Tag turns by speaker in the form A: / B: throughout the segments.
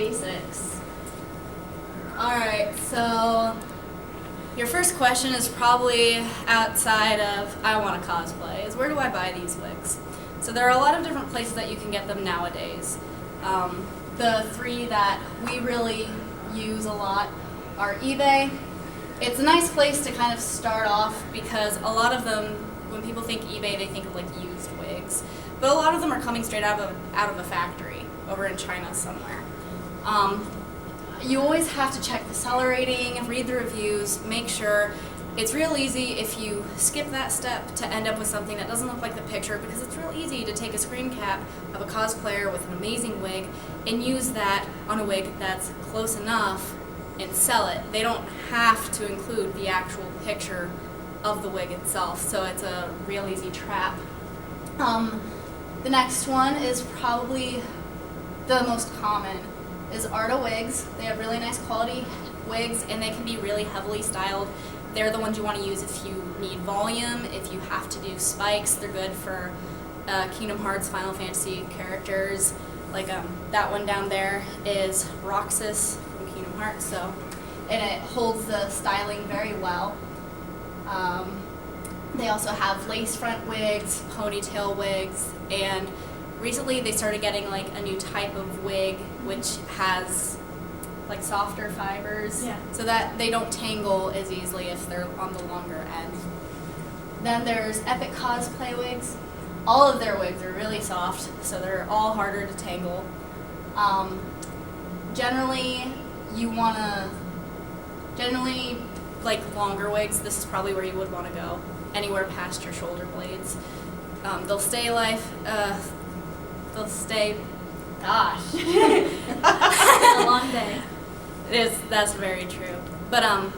A: basics.
B: Alright, so your first question is probably outside of I want to cosplay, is where do I buy these wigs? So there are a lot of different places that you can get them nowadays. The three that we really use a lot are eBay. It's a nice place to kind of start off because a lot of them, when people think eBay, they think of like used wigs. But a lot of them are coming straight out of a factory over in China somewhere. You always have to check the seller rating, read the reviews, make sure. It's real easy if you skip that step to end up with something that doesn't look like the picture, because it's real easy to take a screen cap of a cosplayer with an amazing wig and use that on a wig that's close enough and sell it. They don't have to include the actual picture of the wig itself, so it's a real easy trap. The next one is probably the most common, is Arta wigs. They have really nice quality wigs and they can be really heavily styled. They're the ones you want to use if you need volume, if you have to do spikes. They're good for Kingdom Hearts, Final Fantasy characters. Like that one down there is Roxas from Kingdom Hearts, and it holds the styling very well. They also have lace front wigs, ponytail wigs, and recently they started getting like a new type of wig which has like softer fibers, so that they don't tangle as easily if they're on the longer end. Then there's Epic Cosplay wigs. All of their wigs are really soft, so they're all harder to tangle. Generally like longer wigs, this is probably where you would want to go, anywhere past your shoulder blades. They'll stay gosh.
A: It's been a long day.
B: That's very true. But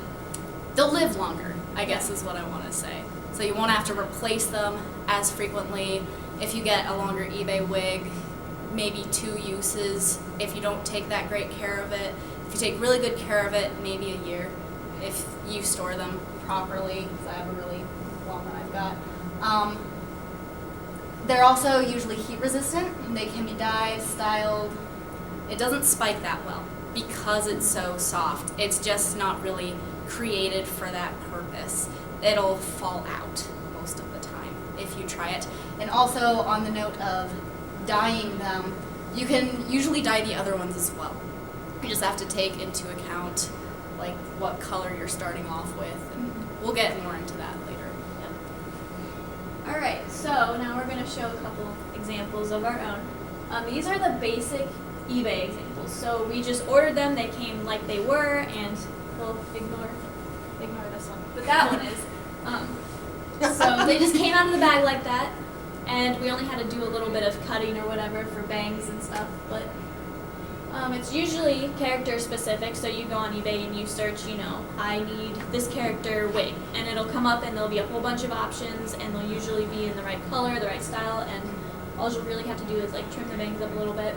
B: they'll live longer, I guess is what I want to say. So you won't have to replace them as frequently. If you get a longer eBay wig, maybe 2 uses. If you don't take that great care of it, if you take really good care of it, maybe a year. If you store them properly, because I have a really long one I've got. They're also usually heat resistant. They can be dyed, styled. It doesn't spike that well because it's so soft. It's just not really created for that purpose. It'll fall out most of the time if you try it. And also on the note of dyeing them, you can usually dye the other ones as well. You just have to take into account like what color you're starting off with, and we'll get more into that later.
A: Alright, so now we're going to show a couple examples of our own. These are the basic eBay examples. So we just ordered them, they came like they were, and we'll ignore this one. But that one is. So they just came out of the bag like that, and we only had to do a little bit of cutting or whatever for bangs and stuff, but it's usually character specific, so you go on eBay and you search, I need this character wig, and it'll come up and there'll be a whole bunch of options, and they'll usually be in the right color, the right style, and all you really have to do is like trim the bangs up a little bit.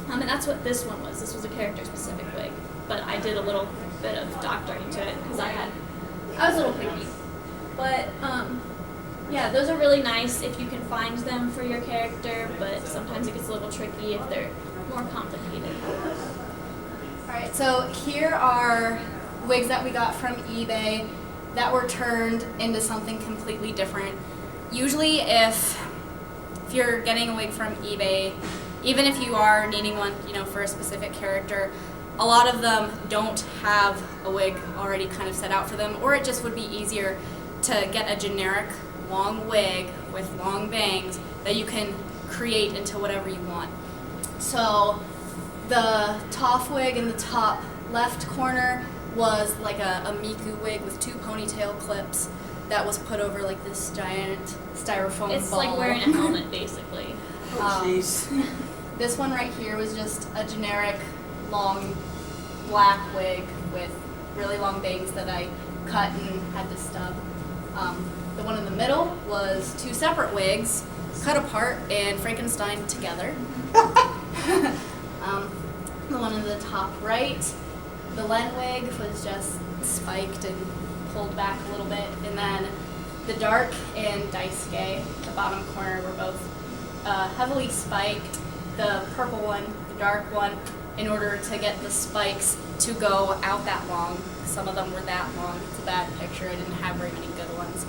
A: And that's what this one was. This was a character specific wig, but I did a little bit of doctoring to it because I was a little picky. But yeah, those are really nice if you can find them for your character, but sometimes it gets a little tricky if they're more complicated.
B: Alright, so here are wigs that we got from eBay that were turned into something completely different. Usually if you're getting a wig from eBay, even if you are needing one, for a specific character, a lot of them don't have a wig already kind of set out for them, or it just would be easier to get a generic long wig with long bangs that you can create into whatever you want. So the Toph wig in the top left corner was like a Miku wig with 2 ponytail clips that was put over like this giant styrofoam ball.
A: It's like wearing a helmet, basically.
C: Jeez.
B: This one right here was just a generic long black wig with really long bangs that I cut and had to stub. The one in the middle was 2 separate wigs cut apart and Frankenstein together. The one in the top right, the Len wig, was just spiked and pulled back a little bit, and then the dark and Daisuke, the bottom corner, were both heavily spiked. The purple one the dark one in order to get the spikes to go out that long. Some of them were that long. It's a bad picture. I didn't have very many good ones.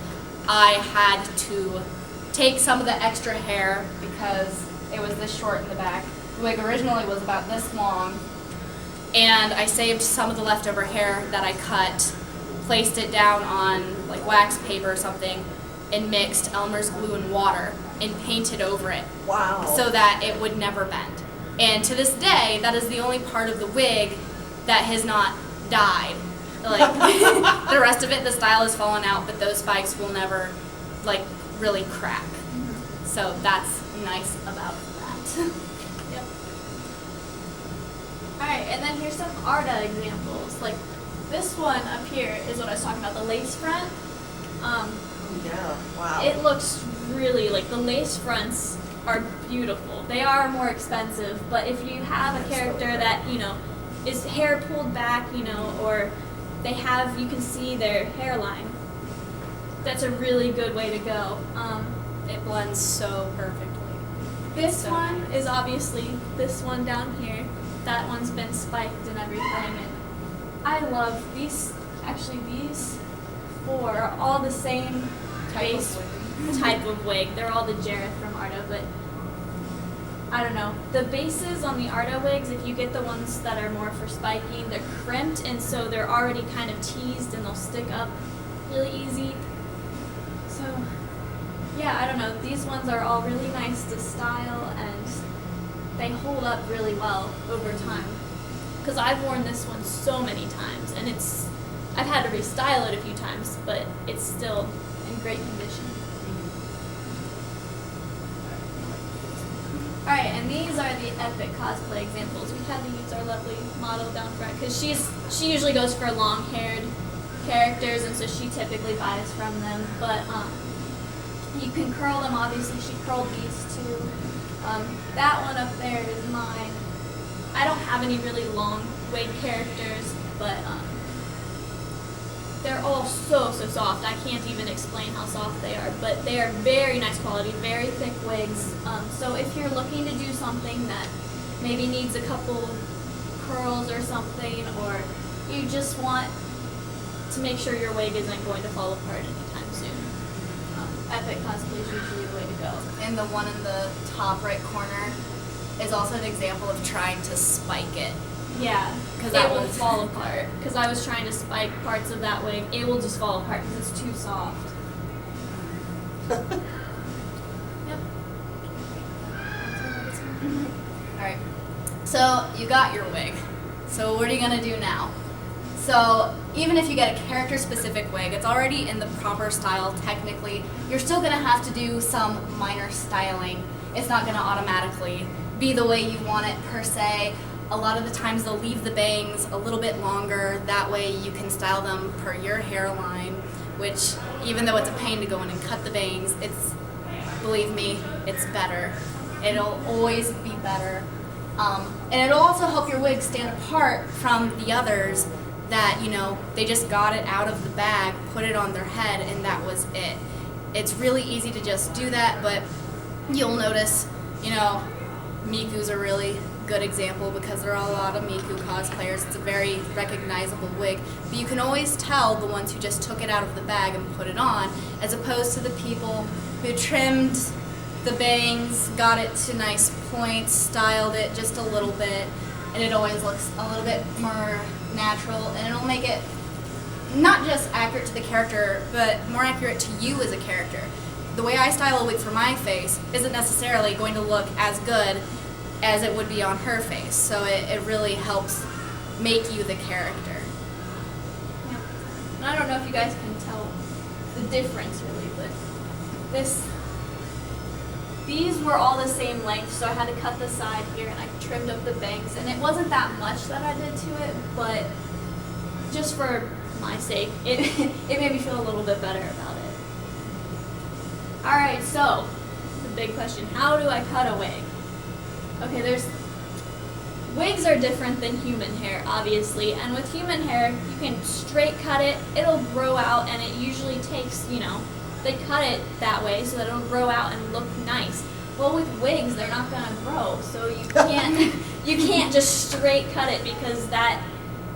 B: I had to take some of the extra hair because it was this short in the back. The wig originally was about this long, and I saved some of the leftover hair that I cut, placed it down on like wax paper or something, and mixed Elmer's glue and water and painted over it.
C: Wow.
B: So that it would never bend. And to this day, that is the only part of the wig that has not died. Like the rest of it, the style has fallen out, but those spikes will never like really crack. So that's nice about that.
A: Yep. Alright, and then here's some Arda examples. Like this one up here is what I was talking about, the lace front.
C: Yeah, wow.
A: It looks really, like the lace fronts are beautiful. They are more expensive, but if you have a character that, you know, is hair pulled back, you know, or they have, you can see their hairline, that's a really good way to go.
B: It blends so perfectly.
A: This
B: So
A: one
B: nice.
A: is obviously this one down here. That one's been spiked and everything. And I love these, actually these four are all the same base type of wig. They're all the Jareth from Arda, but I don't know. The bases on the Arda wigs, if you get the ones that are more for spiking, they're crimped, and so they're already kind of teased and they'll stick up really easy. So, yeah, I don't know. These ones are all really nice to style, and they hold up really well over time. Because I've worn this one so many times, and I've had to restyle it a few times, but it's still in great condition. Alright, and these are the epic cosplay examples. We had to use our lovely model down front because she usually goes for long-haired characters, and so she typically buys from them. But you can curl them. Obviously, she curled these two. That one up there is mine. I don't have any really long wig characters, but they're all so soft. I can't even explain how soft they are, but they are very nice quality, very thick wigs. So if you're looking to do something that maybe needs a couple curls or something, or you just want to make sure your wig isn't going to fall apart anytime soon, epic cosplay is usually the way to go.
B: And the one in the top right corner is also an example of trying to spike it.
A: Yeah,
B: 'Cause
A: it
B: that
A: will
B: was-
A: fall apart. Because I was trying to spike parts of that wig, it will just fall apart because it's too soft. Yep.
B: Alright, so you got your wig. So what are you gonna do now? So even if you get a character specific wig, it's already in the proper style technically. You're still gonna have to do some minor styling. It's not gonna automatically be the way you want it per se. A lot of the times they'll leave the bangs a little bit longer, that way you can style them per your hairline, which even though it's a pain to go in and cut the bangs, believe me, it's better. It'll always be better. And it'll also help your wig stand apart from the others that, you know, they just got it out of the bag, put it on their head, and that was it. It's really easy to just do that, but you'll notice, you know, Miku's a really good example because there are a lot of Miku cosplayers. It's a very recognizable wig, but you can always tell the ones who just took it out of the bag and put it on, as opposed to the people who trimmed the bangs, got it to nice points, styled it just a little bit, and it always looks a little bit more natural, and it'll make it not just accurate to the character, but more accurate to you as a character. The way I style a wig for my face isn't necessarily going to look as good as it would be on her face, so it really helps make you the character.
A: Yeah. And I don't know if you guys can tell the difference really, but these were all the same length, so I had to cut the side here and I trimmed up the bangs, and it wasn't that much that I did to it, but just for my sake, it made me feel a little bit better about it. Alright, so the big question, how do I cut a wig? Okay, wigs are different than human hair, obviously, and with human hair, you can straight cut it, it'll grow out, and it usually takes, you know, they cut it that way so that it'll grow out and look nice. Well, with wigs, they're not gonna grow, so you can't just straight cut it because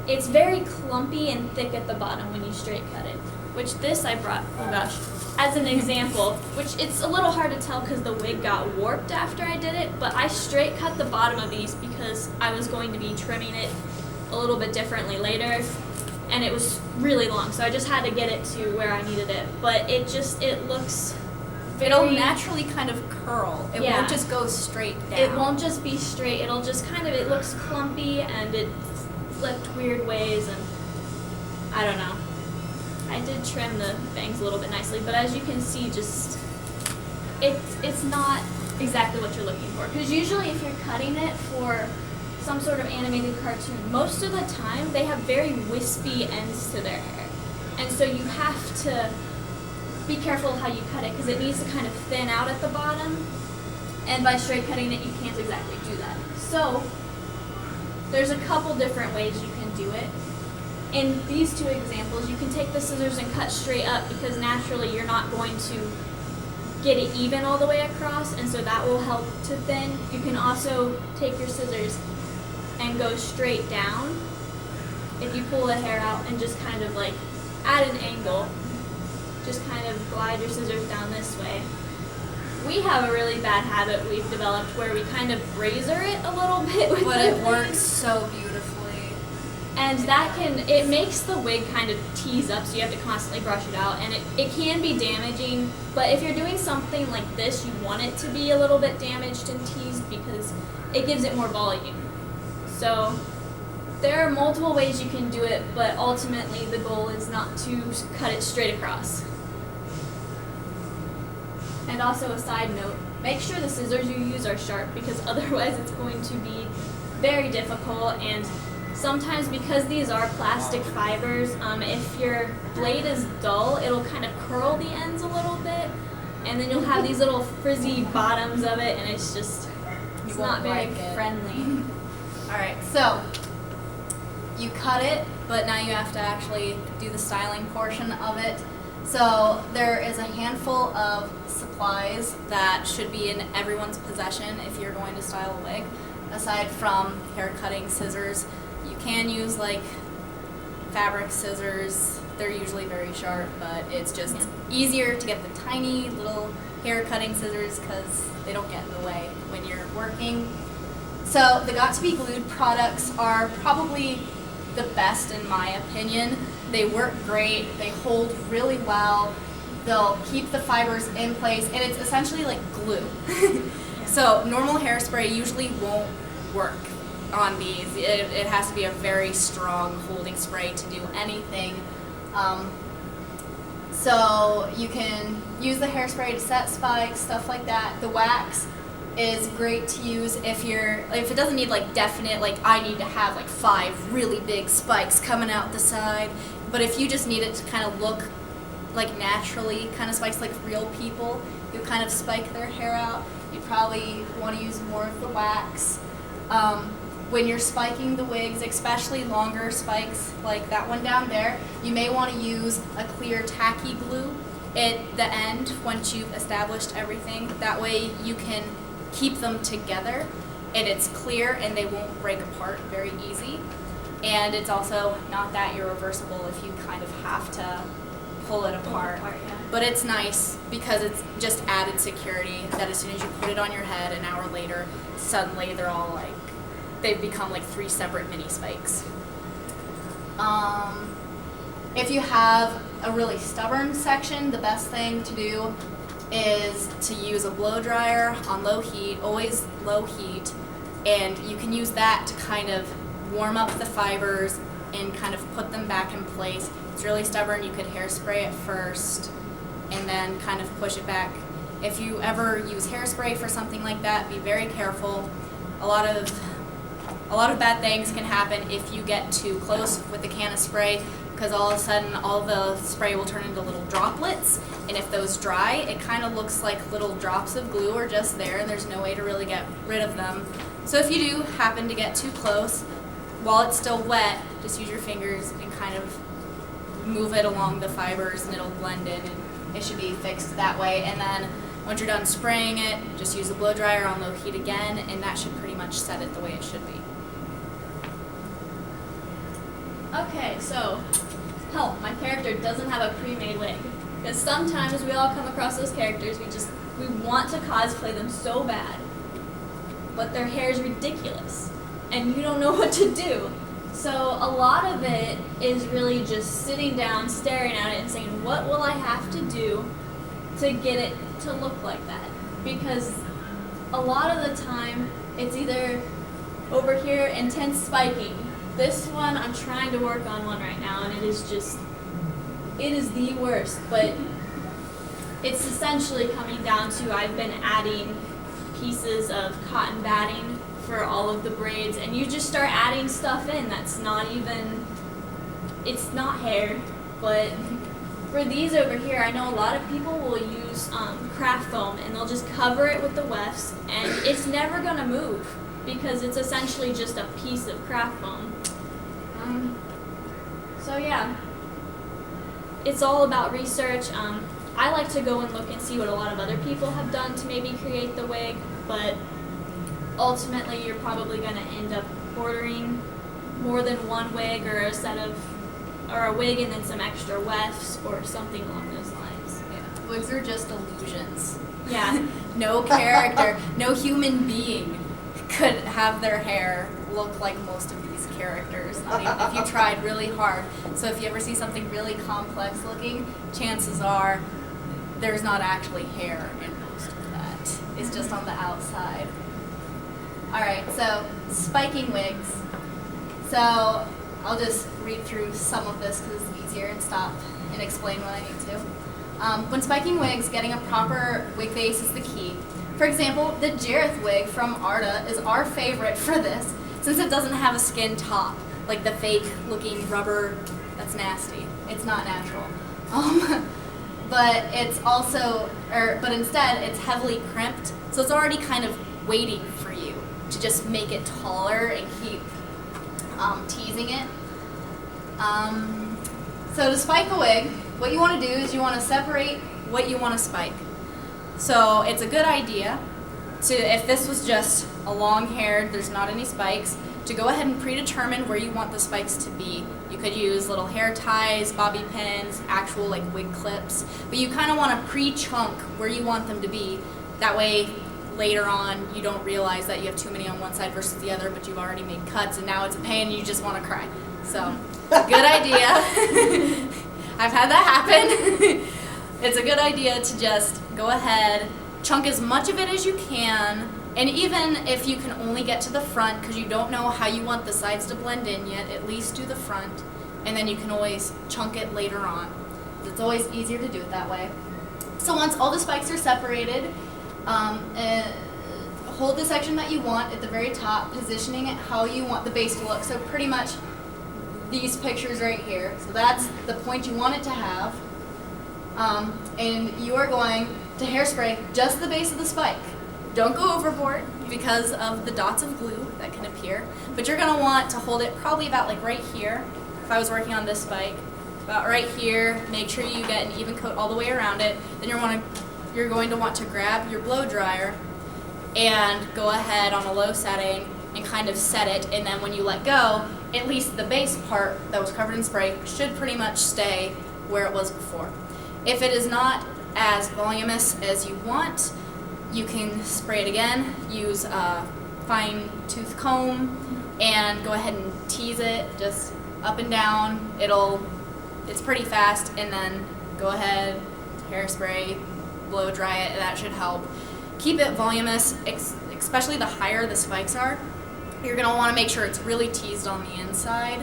A: it's very clumpy and thick at the bottom when you straight cut it. Which this I brought, oh gosh, as an example, which it's a little hard to tell because the wig got warped after I did it, but I straight cut the bottom of these because I was going to be trimming it a little bit differently later, and it was really long, so I just had to get it to where I needed it. But it looks
B: It'll naturally kind of curl. It won't just go straight down.
A: It won't just be straight. It'll just it looks clumpy and it flipped weird ways, and I don't know. I did trim the bangs a little bit nicely, but as you can see, it's not exactly what you're looking for. Because usually if you're cutting it for some sort of animated cartoon, most of the time they have very wispy ends to their hair. And so you have to be careful how you cut it because it needs to kind of thin out at the bottom, and by straight cutting it you can't exactly do that. So there's a couple different ways you can do it. In these two examples, you can take the scissors and cut straight up because naturally you're not going to get it even all the way across, and so that will help to thin. You can also take your scissors and go straight down if you pull the hair out and just kind of like at an angle. Just kind of glide your scissors down this way. We have a really bad habit we've developed where we kind of razor it a little bit with
B: But it works so beautifully.
A: And it makes the wig kind of tease up, so you have to constantly brush it out, and it can be damaging, but if you're doing something like this, you want it to be a little bit damaged and teased because it gives it more volume. So there are multiple ways you can do it, but ultimately the goal is not to cut it straight across. And also a side note, make sure the scissors you use are sharp because otherwise it's going to be very difficult, and sometimes because these are plastic fibers, if your blade is dull, it'll kind of curl the ends a little bit, and then you'll have these little frizzy bottoms of it, and it's not very friendly.
B: Alright, so you cut it, but now you have to actually do the styling portion of it. So there is a handful of supplies that should be in everyone's possession if you're going to style a wig. Aside from hair cutting scissors, you can use like fabric scissors. They're usually very sharp, but it's just easier to get the tiny little hair cutting scissors because they don't get in the way when you're working. So the Got to Be Glued products are probably the best in my opinion. They work great, they hold really well, they'll keep the fibers in place, and it's essentially like glue. So normal hairspray usually won't work on these. It has to be a very strong holding spray to do anything. So you can use the hairspray to set spikes, stuff like that. The wax is great to use if it doesn't need like definite, like I need to have like 5 really big spikes coming out the side, but if you just need it to kind of look like naturally kind of spikes like real people who kind of spike their hair out, you probably want to use more of the wax. When you're spiking the wigs, especially longer spikes like that one down there, you may want to use a clear tacky glue at the end once you've established everything. That way you can keep them together and it's clear and they won't break apart very easy. And it's also not that irreversible if you kind of have to pull it apart. But it's nice because it's just added security that as soon as you put it on your head an hour later, suddenly they've become like 3 separate mini spikes. If you have a really stubborn section, the best thing to do is to use a blow dryer on low heat, always low heat, and you can use that to kind of warm up the fibers and kind of put them back in place. If it's really stubborn, you could hairspray it first and then kind of push it back. If you ever use hairspray for something like that, be very careful. A lot of bad things can happen if you get too close with the can of spray, because all of a sudden all the spray will turn into little droplets, and if those dry, it kind of looks like little drops of glue are just there and there's no way to really get rid of them. So if you do happen to get too close, while it's still wet, just use your fingers and kind of move it along the fibers and it'll blend in and it should be fixed that way. And then Once you're done spraying it, just use the blow dryer on low heat again, and that should pretty much set it the way it should be.
A: Okay, so, help, my character doesn't have a pre-made wig. Because sometimes we all come across those characters, we want to cosplay them so bad, but their hair is ridiculous, and you don't know what to do. So a lot of it is really just sitting down, staring at it, and saying, what will I have to do to get it to look like that? Because a lot of the time, it's either over here, intense spiking. This one, I'm trying to work on one right now, and it is the worst, but it's essentially coming down to I've been adding pieces of cotton batting for all of the braids, and you just start adding stuff in that's not even, it's not hair, but for these over here, I know a lot of people will use craft foam, and they'll just cover it with the wefts, and it's never gonna move because it's essentially just a piece of craft foam. So yeah, it's all about research. I like to go and look and see what a lot of other people have done to maybe create the wig, but ultimately you're probably going to end up ordering more than one wig or a wig and then some extra wefts or something along those lines.
B: Yeah. Wigs are just illusions.
A: Yeah.
B: No character, no human being could have their hair look like most of these characters, not even if you tried really hard. So if you ever see something really complex looking, chances are there's not actually hair in most of that. It's just on the outside. Alright, so spiking wigs. So I'll just read through some of this because it's easier and stop and explain what I need to. When spiking wigs, getting a proper wig base is the key. For example, the Jareth wig from Arda is our favorite for this since it doesn't have a skin top, like the fake looking rubber. That's nasty. It's not natural. But it's also, but instead it's heavily crimped, so it's already kind of waiting for you to just make it taller and keep teasing it. So to spike a wig, what you want to do is you want to separate what you want to spike. So it's a good idea to, if this was just a long hair, there's not any spikes, to go ahead and predetermine where you want the spikes to be. You could use little hair ties, bobby pins, actual like wig clips, but you kind of want to pre-chunk where you want them to be. That way later on you don't realize that you have too many on one side versus the other, but you've already made cuts and now it's a pain and you just want to cry. So, good idea. I've had that happen. It's a good idea to just go ahead, chunk as much of it as you can, and even if you can only get to the front because you don't know how you want the sides to blend in yet, at least do the front, and then you can always chunk it later on. It's always easier to do it that way. So once all the spikes are separated, hold the section that you want at the very top, positioning it how you want the base to look. So pretty much these pictures right here. So that's the point you want it to have. And you are going to hairspray just the base of the spike. Don't go overboard because of the dots of glue that can appear, but you're going to want to hold it probably about like right here. If I was working on this spike, about right here, make sure you get an even coat all the way around it. Then you're going to want to grab your blow dryer and go ahead on a low setting and kind of set it, and then when you let go, at least the base part that was covered in spray should pretty much stay where it was before. If it is not as voluminous as you want, you can spray it again, use a fine tooth comb, and go ahead and tease it just up and down. It's pretty fast, and then go ahead, hairspray, blow dry it, and that should help. Keep it voluminous, especially the higher the spikes are. You're going to want to make sure it's really teased on the inside,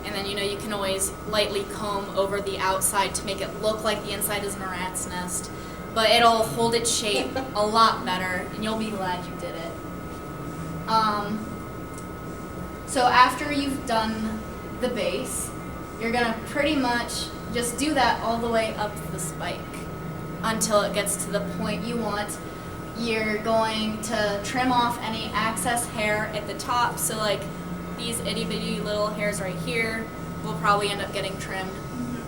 B: and then you can always lightly comb over the outside to make it look like the inside is in a rat's nest. But it'll hold its shape a lot better, and you'll be glad you did it. So after you've done the base, you're going to pretty much just do that all the way up the spike until it gets to the point you want. You're going to trim off any excess hair at the top, so like these itty bitty little hairs right here will probably end up getting trimmed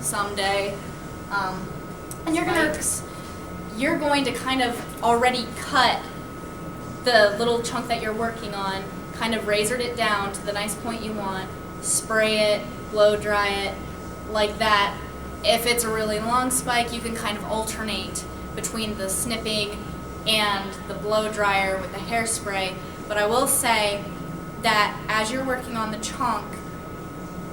B: someday. And you're gonna you're going to kind of already cut the little chunk that you're working on, kind of razored it down to the nice point you want, spray it, blow dry it, like that. If it's a really long spike, you can kind of alternate between the snipping and the blow dryer with the hairspray. But I will say that as you're working on the chunk,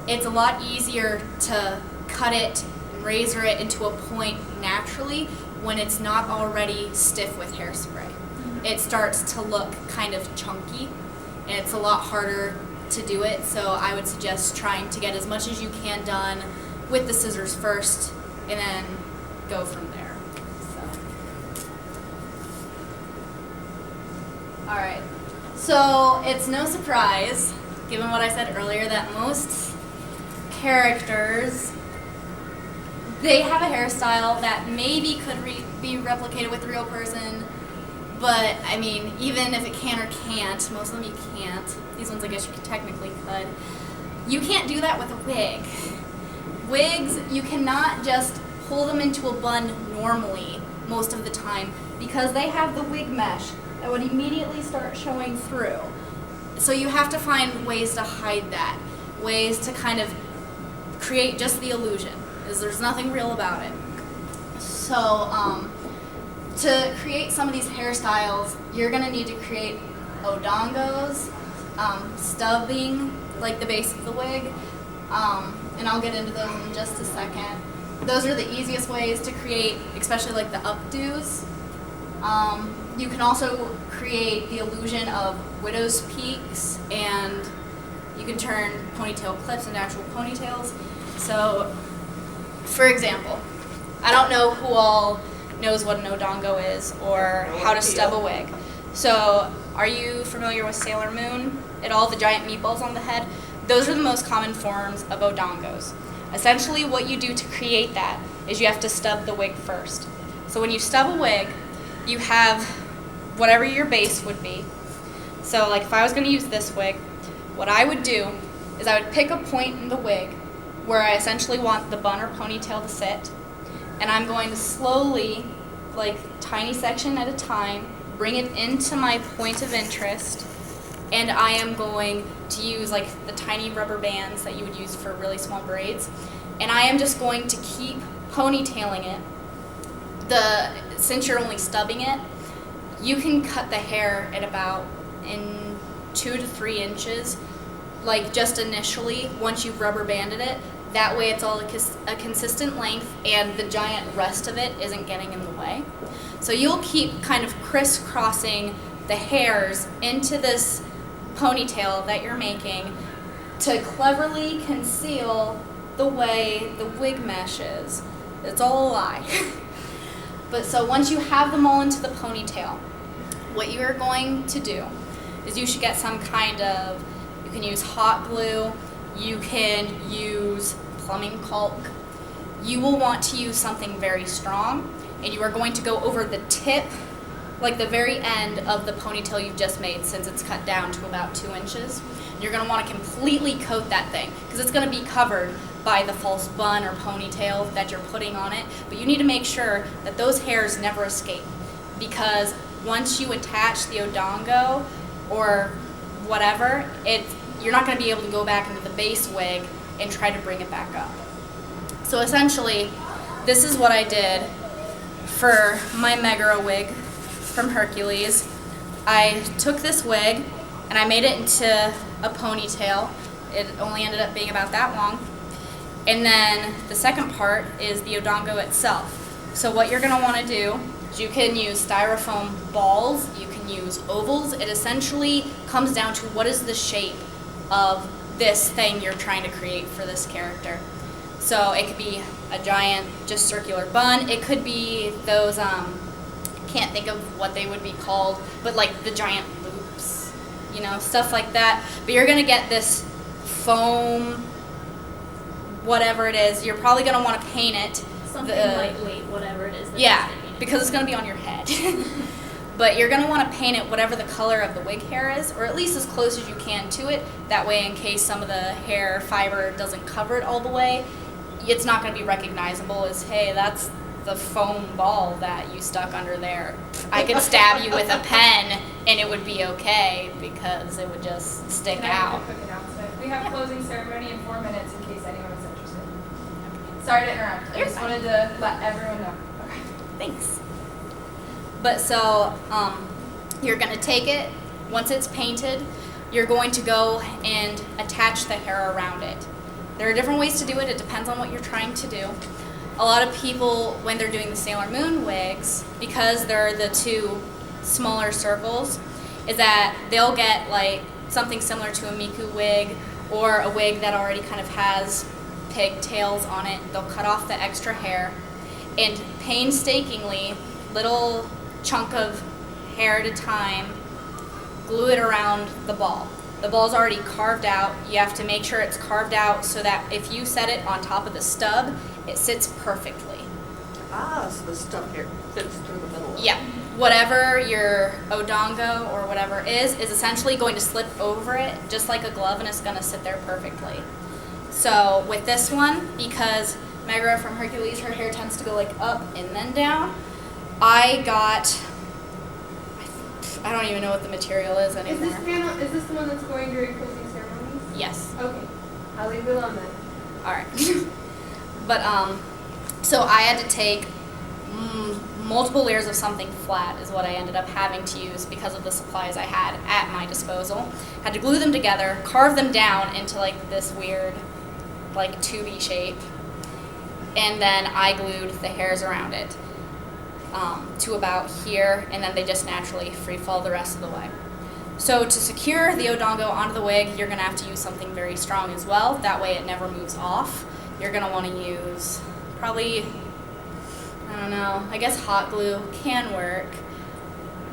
B: it's a lot easier to cut it and razor it into a point naturally when it's not already stiff with hairspray. It starts to look kind of chunky, and it's a lot harder to do it, so I would suggest trying to get as much as you can done with the scissors first, and then go from there. Alright, so it's no surprise, given what I said earlier, that most characters, they have a hairstyle that maybe could be replicated with the real person, but I mean, even if it can or can't, most of them you can't. These ones I guess you technically could. You can't do that with a wig. Wigs, you cannot just pull them into a bun normally most of the time because they have the wig mesh that would immediately start showing through. So you have to find ways to hide that, ways to kind of create just the illusion, because there's nothing real about it. So to create some of these hairstyles, you're going to need to create odongos, stubbing, like the base of the wig, and I'll get into those in just a second. Those are the easiest ways to create, especially like the updos. You can also create the illusion of widow's peaks, and you can turn ponytail clips into actual ponytails. So, for example, I don't know who all knows what an odongo is or how to stub a wig. So, are you familiar with Sailor Moon and all the giant meatballs on the head? Those are the most common forms of odongos. Essentially, what you do to create that is you have to stub the wig first. So when you stub a wig, you have whatever your base would be. So like if I was going to use this wig, what I would do is I would pick a point in the wig where I essentially want the bun or ponytail to sit, and I'm going to slowly, like tiny section at a time, bring it into my point of interest, and I am going to use like the tiny rubber bands that you would use for really small braids, and I am just going to keep ponytailing it. Since you're only stubbing it, you can cut the hair at about in 2 to 3 inches, like just initially, once you've rubber banded it. That way it's all a consistent length and the giant rest of it isn't getting in the way. So you'll keep kind of crisscrossing the hairs into this ponytail that you're making to cleverly conceal the way the wig mesh is. It's all a lie. But so once you have them all into the ponytail, what you are going to do is you should get some kind of, you can use hot glue, you can use plumbing caulk. You will want to use something very strong, and you are going to go over the tip, like the very end of the ponytail you've just made, since it's cut down to about 2 inches. You're going to want to completely coat that thing because it's going to be covered by the false bun or ponytail that you're putting on it. But you need to make sure that those hairs never escape, because once you attach the odongo or whatever, you're not going to be able to go back into the base wig and try to bring it back up. So essentially, this is what I did for my Megara wig from Hercules. I took this wig and I made it into a ponytail. It only ended up being about that long. And then the second part is the odongo itself. So what you're going to want to do is you can use styrofoam balls, you can use ovals. It essentially comes down to what is the shape of this thing you're trying to create for this character. So it could be a giant, just circular bun. It could be those, can't think of what they would be called, but like the giant loops, stuff like that. But you're going to get this foam, whatever it is. You're probably going to want to paint it.
A: Something lightweight, whatever it is.
B: Yeah, because it's going to be on your head. But you're going to want to paint it whatever the color of the wig hair is, or at least as close as you can to it. That way, in case some of the hair fiber doesn't cover it all the way, it's not going to be recognizable as, hey, that's the foam ball that you stuck under there. I could stab you with a pen and it would be okay because it would just stick
D: Can I
B: out.
D: make a quick announcement? We have closing ceremony in 4 minutes in case anyone is interested. Sorry to interrupt. I
B: You're
D: just
B: fine.
D: wanted to let everyone know. Okay.
B: Thanks. But so, you're gonna take it, once it's painted, you're going to go and attach the hair around it. There are different ways to do it, it depends on what you're trying to do. A lot of people, when they're doing the Sailor Moon wigs, because they're the two smaller circles, is that they'll get like something similar to a Miku wig or a wig that already kind of has pigtails on it. They'll cut off the extra hair and painstakingly, little chunk of hair at a time, glue it around the ball. The ball's already carved out. You have to make sure it's carved out so that if you set it on top of the stub, it sits perfectly.
C: Ah, so the stuff here fits through the middle of it.
B: Yeah, whatever your odongo or whatever is essentially going to slip over it just like a glove, and it's going to sit there perfectly. So with this one, because Megra from Hercules, her hair tends to go like up and then down, I don't even know what the material is
D: Is
B: anymore.
D: this panel, is this the one that's going during closing ceremonies?
B: Yes.
D: Okay. I'll leave it alone then.
B: All right. But so I had to take multiple layers of something flat is what I ended up having to use because of the supplies I had at my disposal. Had to glue them together, carve them down into like this weird like tubey shape, and then I glued the hairs around it to about here, and then they just naturally free fall the rest of the way. So to secure the odongo onto the wig, you're going to have to use something very strong as well. That way it never moves off. You're going to want to use probably, I don't know, I guess hot glue can work.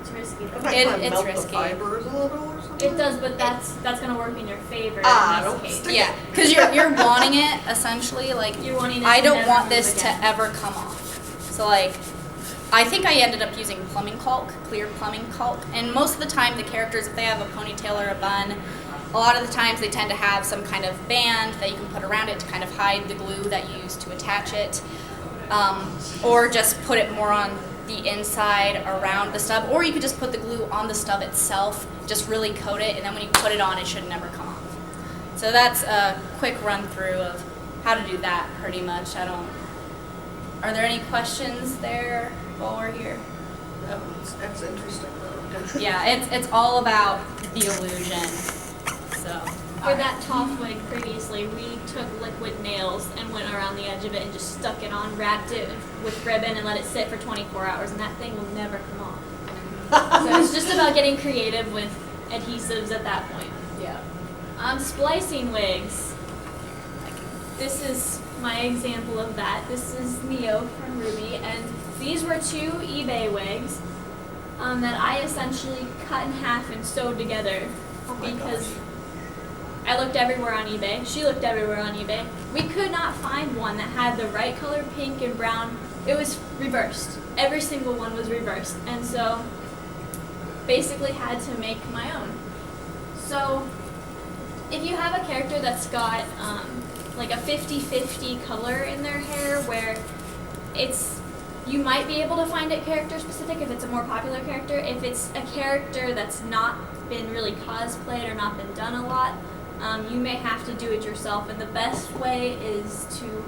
A: It's risky
C: Doesn't
A: though.
C: that
B: It-
C: kind of
B: it's
C: melt
B: risky.
C: the fibers a little or something?
A: It does, but that's going to work in your favor
C: Ah,
A: in
C: don't
A: this case.
C: stick
B: Yeah, because you're wanting it essentially, like,
A: You're wanting it
B: I
A: to
B: don't
A: never
B: want
A: move
B: this
A: again.
B: to ever come off. So like, I think I ended up using plumbing caulk, clear plumbing caulk, and most of the time the characters, if they have a ponytail or a bun, a lot of the times they tend to have some kind of band that you can put around it to kind of hide the glue that you use to attach it, or just put it more on the inside around the stub, or you could just put the glue on the stub itself, just really coat it, and then when you put it on, it should never come off. So that's a quick run through of how to do that pretty much. Are there any questions there while we're here?
C: That's interesting though.
B: Yeah, it's all about the illusion. So
A: For that top wig previously, we took liquid nails and went around the edge of it and just stuck it on, wrapped it with ribbon, and let it sit for 24 hours, and that thing will never come off. So it's just about getting creative with adhesives at that point.
B: yeah.
A: Splicing wigs. This is my example of that. This is Neo from Ruby, and these were 2 eBay wigs that I essentially cut in half and sewed together because I looked everywhere on eBay. She looked everywhere on eBay. We could not find one that had the right color, pink and brown. It was reversed. Every single one was reversed, and so basically had to make my own. So if you have a character that's got like a 50-50 color in their hair where you might be able to find it character specific if it's a more popular character. If it's a character that's not been really cosplayed or not been done a lot, you may have to do it yourself, and the best way is to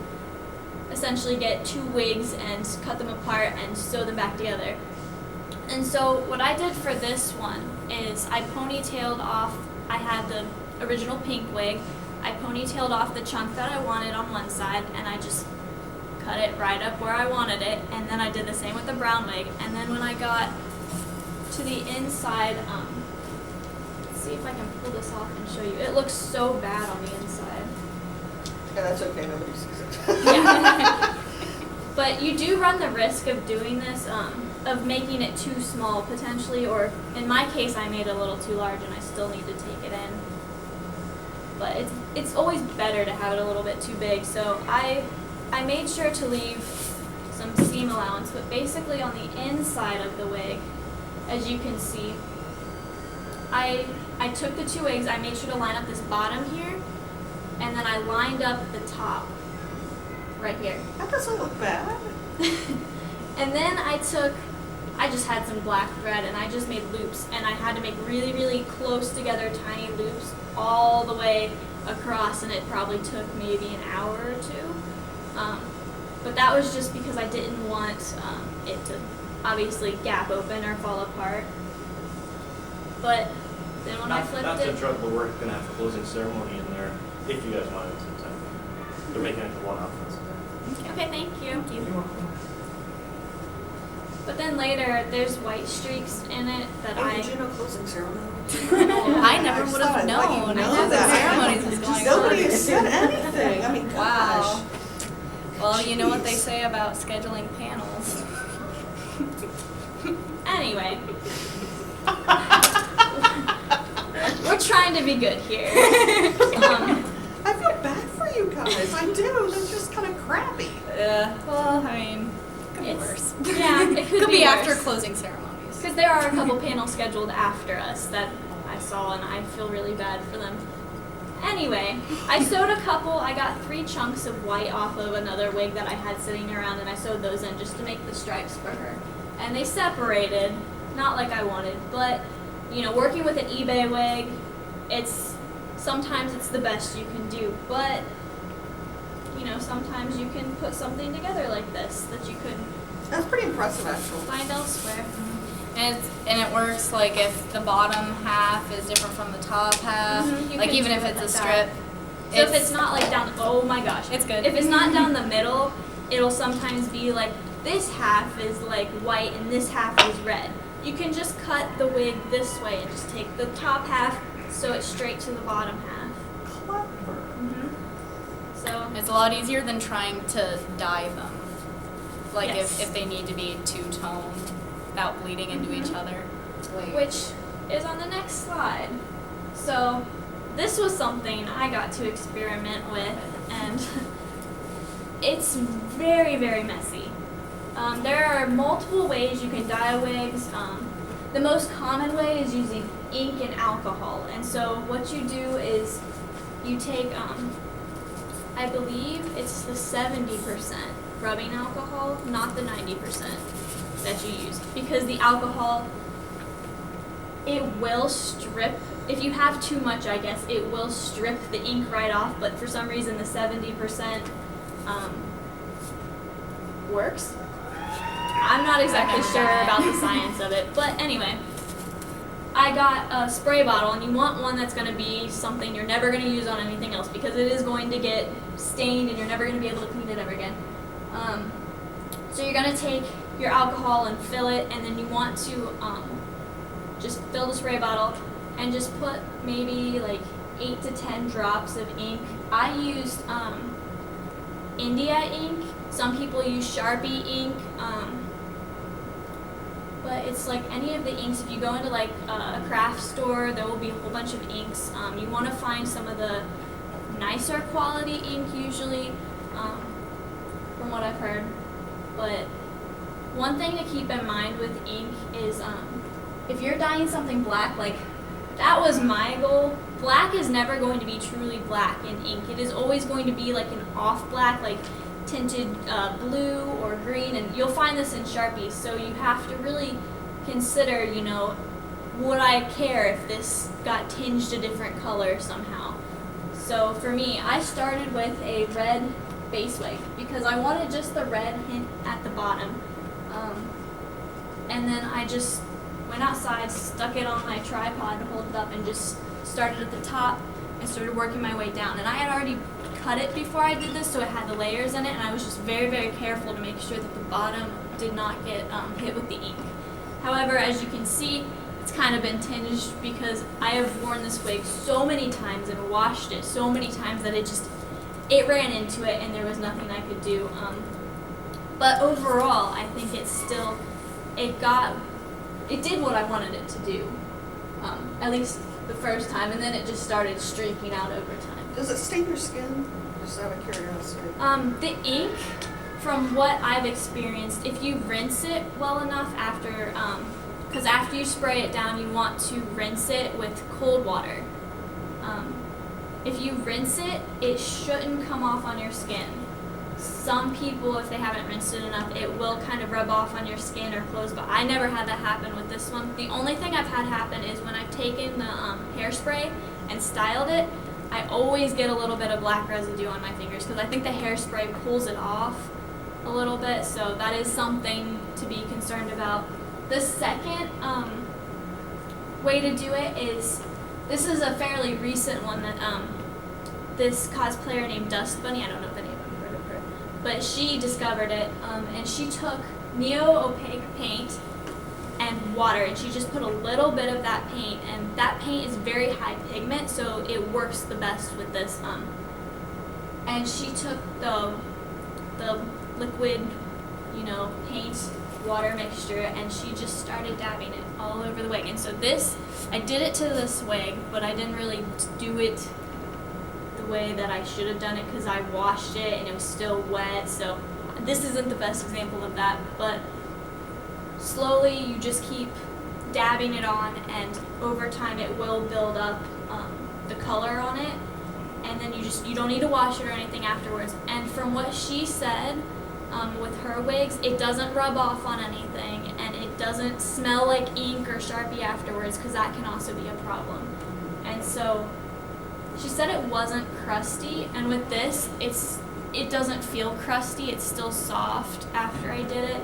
A: essentially get 2 wigs and cut them apart and sew them back together. And so what I did for this one is I ponytailed off, I had the original pink wig, I ponytailed off the chunk that I wanted on one side, and I just cut it right up where I wanted it, and then I did the same with the brown wig, and then when I got to the inside, let's see if I can pull this off and show you. It looks so bad on the inside.
C: Yeah, that's okay, nobody sees it.
A: Yeah. But you do run the risk of doing this, of making it too small potentially, or in my case I made it a little too large and I still need to take it in. But it's always better to have it a little bit too big, so I made sure to leave some seam allowance, but basically on the inside of the wig, as you can see, I took the 2 wigs, I made sure to line up this bottom here, and then I lined up the top right here.
C: That doesn't look bad.
A: And then I just had some black thread and I just made loops, and I had to make really, really close together tiny loops all the way across, and it probably took maybe an hour or two. But that was just because I didn't want it to obviously gap open or fall apart. But then when I flipped
E: Not to
A: it,
E: interrupt, but we're going to have a closing ceremony in there if you guys want it to attend. They're making it to one outfit.
A: okay, thank you. But then later, there's white streaks in it that
C: Oh, did you know closing ceremony?
B: I never would have known. I know the ceremonies was going
C: Nobody
B: on.
C: has said anything. I mean,
B: Wow.
C: gosh.
B: Well, you know what they say about scheduling panels.
A: Anyway. We're trying to be good here.
C: I feel bad for you guys. I do. That's just kind of crappy.
B: Well, I mean, could be
A: It's-
B: worse.
A: Yeah, it could
B: be
A: be
B: after
A: worse.
B: closing ceremonies.
A: Because there are a couple panels scheduled after us that I saw, and I feel really bad for them. Anyway, I sewed a couple. I got 3 chunks of white off of another wig that I had sitting around, and I sewed those in just to make the stripes for her. And they separated, not like I wanted, but you know, working with an eBay wig, sometimes it's the best you can do, but you know, sometimes you can put something together like this that you couldn't
C: That's pretty impressive, actually.
A: find elsewhere.
B: And it works like if the bottom half is different from the top half,
A: Mhm, you
B: like
A: can
B: even
A: do
B: if
A: it
B: it's a
A: like
B: strip.
A: that. So if it's not like down, oh my gosh.
B: It's good.
A: If it's not down the middle, it'll sometimes be like this half is like white and this half is red. You can just cut the wig this way and just take the top half, sew it straight to the bottom half.
C: Clever.
A: So
B: It's a lot easier than trying to dye them. Like
A: Yes.
B: if they need to be two-toned without bleeding into each other.
A: which is on the next slide. So this was something I got to experiment with, and it's very, very messy. There are multiple ways you can dye wigs. The most common way is using ink and alcohol. And so what you do is you take, I believe it's the 70% rubbing alcohol, not the 90% that you use. Because the alcohol, it will strip, if you have too much, I guess, it will strip the ink right off, but for some reason the 70% works. I'm not exactly sure about the science of it, but anyway, I got a spray bottle, and you want one that's going to be something you're never going to use on anything else because it is going to get stained and you're never going to be able to clean it ever again. So you're going to take your alcohol and fill it, and then you want to just fill the spray bottle and just put maybe like 8 to 10 drops of ink. I used India ink. Some people use Sharpie ink. But it's like any of the inks. If you go into like a craft store, there will be a whole bunch of inks. You want to find some of the nicer quality ink usually, from what I've heard. But one thing to keep in mind with ink is if you're dyeing something black, like that was my goal. Black is never going to be truly black in ink. It is always going to be like an off black, like tinted blue or green, and you'll find this in Sharpies. So you have to really consider, you know, would I care if this got tinged a different color somehow? So for me, I started with a red base wig because I wanted just the red hint at the bottom. And then I just went outside, stuck it on my tripod to hold it up, and just started at the top and started working my way down. And I had already cut it before I did this, so it had the layers in it, and I was just very, very careful to make sure that the bottom did not get hit with the ink. However, as you can see, it's kind of been tinged because I have worn this wig so many times and washed it so many times that it ran into it and there was nothing I could do. But overall, I think it did what I wanted it to do, at least the first time, and then it just started streaking out over time.
C: Does it stain your skin? Just out of curiosity.
A: The ink, from what I've experienced, if you rinse it well enough after, because after you spray it down, you want to rinse it with cold water. If you rinse it, it shouldn't come off on your skin. some people, if they haven't rinsed it enough, it will kind of rub off on your skin or clothes, but I never had that happen with this one. The only thing I've had happen is when I've taken the hairspray and styled it, I always get a little bit of black residue on my fingers because I think the hairspray pulls it off a little bit, so that is something to be concerned about. The second way to do it is, this is a fairly recent one that this cosplayer named Dust Bunny, I don't know if any of them heard of her, but she discovered it, and she took neo-opaque paint and water, and she just put a little bit of that paint, and that paint is very high pigment, so it works the best with this. And she took the liquid, paint water mixture, and she just started dabbing it all over the wig. And so I did it to this wig, but I didn't really do it the way that I should have done it because I washed it and it was still wet. So this isn't the best example of that, but slowly you just keep dabbing it on, and over time it will build up the color on it, and then you don't need to wash it or anything afterwards. And from what she said, with her wigs, it doesn't rub off on anything, and it doesn't smell like ink or Sharpie afterwards, because that can also be a problem. And so she said it wasn't crusty, and with this, it doesn't feel crusty. It's still soft after I did it.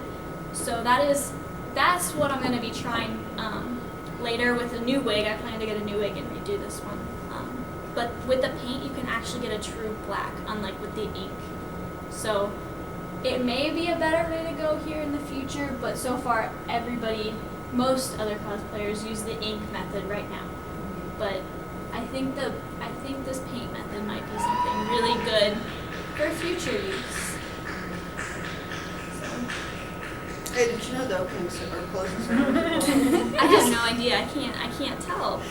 A: So that's what I'm going to be trying later with a new wig. I plan to get a new wig and redo this one. But with the paint, you can actually get a true black, unlike with the ink. So it may be a better way to go here in the future, but so far most other cosplayers use the ink method right now. But I think this paint method might be something really good for future use.
C: Hey, did you know the opening or closing ceremony?
A: I have no idea. I can't tell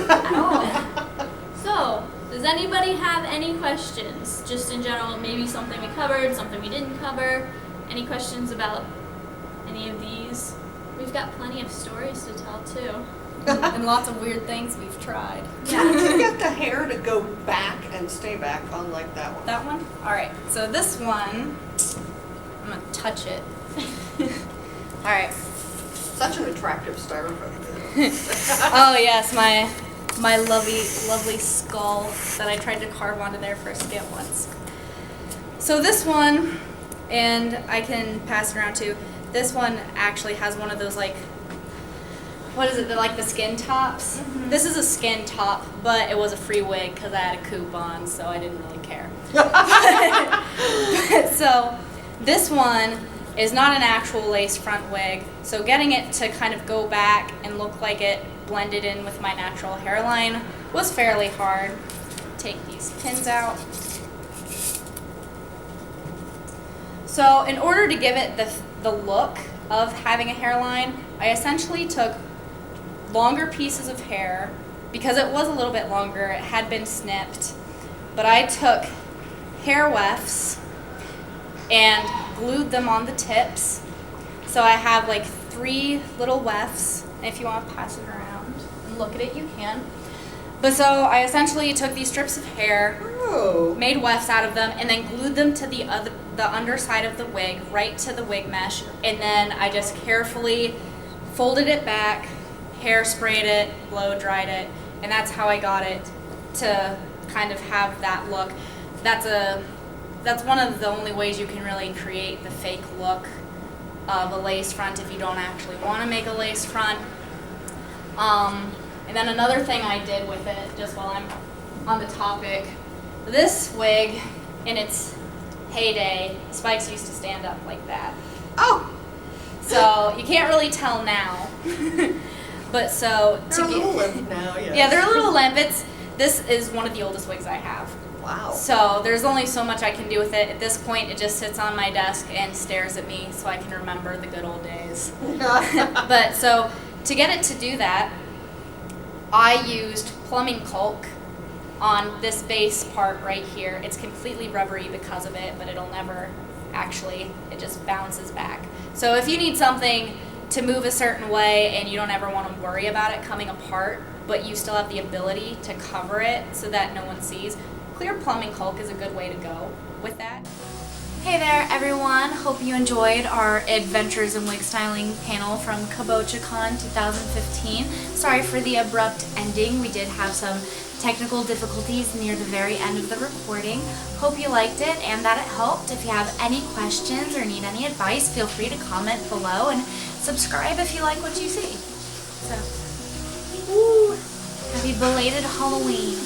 A: at all. So, does anybody have any questions? Just in general, maybe something we covered, something we didn't cover. Any questions about any of these? We've got plenty of stories to tell too.
B: And lots of weird things we've tried.
C: How did you get the hair to go back and stay back, unlike that one?
B: That one? All right. So this one, I'm going to touch it. All right.
C: Such an attractive styrofoam.
B: Oh yes, my lovely skull that I tried to carve onto there for a skit once. So this one, and I can pass it around too. This one actually has one of those what is it? The skin tops. Mm-hmm. This is a skin top, but it was a free wig because I had a coupon, so I didn't really care. So this one is not an actual lace front wig, so getting it to kind of go back and look like it blended in with my natural hairline was fairly hard. Take these pins out. So in order to give it the look of having a hairline, I essentially took longer pieces of hair. Because it was a little bit longer, it had been snipped, but I took hair wefts and glued them on the tips. So I have 3 little wefts, and if you want to pass it around and look at it, you can. But so I essentially took these strips of hair, made wefts out of them, and then glued them to the underside of the wig, right to the wig mesh, and then I just carefully folded it back, hairsprayed it, blow dried it, and that's how I got it to kind of have that look. That's one of the only ways you can really create the fake look of a lace front if you don't actually want to make a lace front. And then another thing I did with it, just while I'm on the topic, this wig, in its heyday, spikes used to stand up like that.
C: Oh!
B: So you can't really tell now. But so
C: They're a little limp now, yes.
B: Yeah, they're a little limp. This is one of the oldest wigs I have.
C: Wow.
B: So there's only so much I can do with it. At this point, it just sits on my desk and stares at me so I can remember the good old days. But so to get it to do that, I used plumbing caulk on this base part right here. It's completely rubbery because of it, but it'll never actually, it just bounces back. So if you need something to move a certain way and you don't ever want to worry about it coming apart, but you still have the ability to cover it so that no one sees, clear plumbing caulk is a good way to go with that. Hey there everyone, hope you enjoyed our Adventures in Wig Styling panel from Kabochacon 2015. Sorry for the abrupt ending, we did have some technical difficulties near the very end of the recording. Hope you liked it and that it helped. If you have any questions or need any advice, feel free to comment below and subscribe if you like what you see. So, woo! Happy belated Halloween!